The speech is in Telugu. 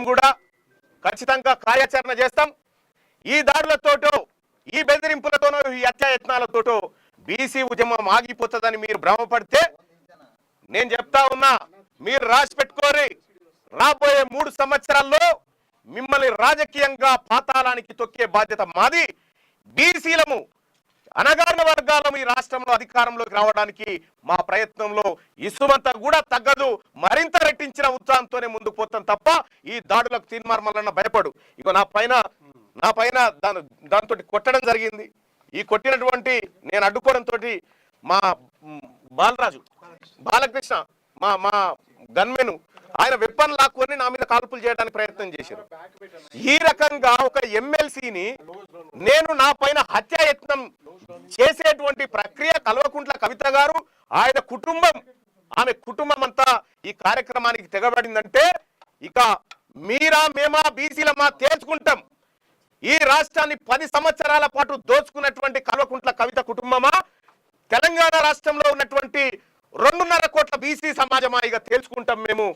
కూడా ఖచ్చితంగా కార్యాచరణ చేస్తాం. ఈ దాడులతోటో ఈ బెదిరింపులతోనో ఈ హత్యాయత్నాలతోటో బీసీ ఉద్యమం ఆగిపోతుందని మీరు భ్రమపడితే నేను చెప్తా ఉన్నా, మీరు రాసి పెట్టుకోరి. రాబోయే 3 సంవత్సరాల్లో మిమ్మల్ని రాజకీయంగా పాతాళానికి తొక్కే బాధ్యత మాది. బీసీలము అనగారిన వర్గాలను ఈ రాష్ట్రంలో అధికారంలోకి రావడానికి మా ప్రయత్నంలో ఇసుమంతా కూడా తగ్గదు. మరింత రెట్టించిన ఉత్సాహంతోనే ముందుకు పోతాం తప్ప ఈ దాడులకు తీర్మార్మలన్న భయపడు. ఇక నా పైన దాంతో కొట్టడం జరిగింది. ఈ కొట్టినటువంటి నేను అడ్డుకోవడంతో మా బాలకృష్ణ మా గన్మెను ఆయన వెప్పన్ లాక్కొని నా మీద కాల్పులు చేయడానికి ప్రయత్నం చేశారు. ఈ రకంగా ఒక ఎమ్మెల్సీని నేను నా పైన హత్యాయత్నం చేసేటువంటి ప్రక్రియ కల్వకుంట్ల కవిత గారు ఆయన కుటుంబం ఆమె కుటుంబం అంతా ఈ కార్యక్రమానికి తెగబడిందంటే ఇక మీరా మేమా బీసీలమా తేల్చుకుంటాం. ఈ రాష్ట్రాన్ని 10 సంవత్సరాల పాటు దోచుకున్నటువంటి కల్వకుంట్ల కవిత కుటుంబమా, తెలంగాణ రాష్ట్రంలో ఉన్నటువంటి 2.5 కోట్ల బీసీ సమాజమా ఇక తేల్చుకుంటాం మేము.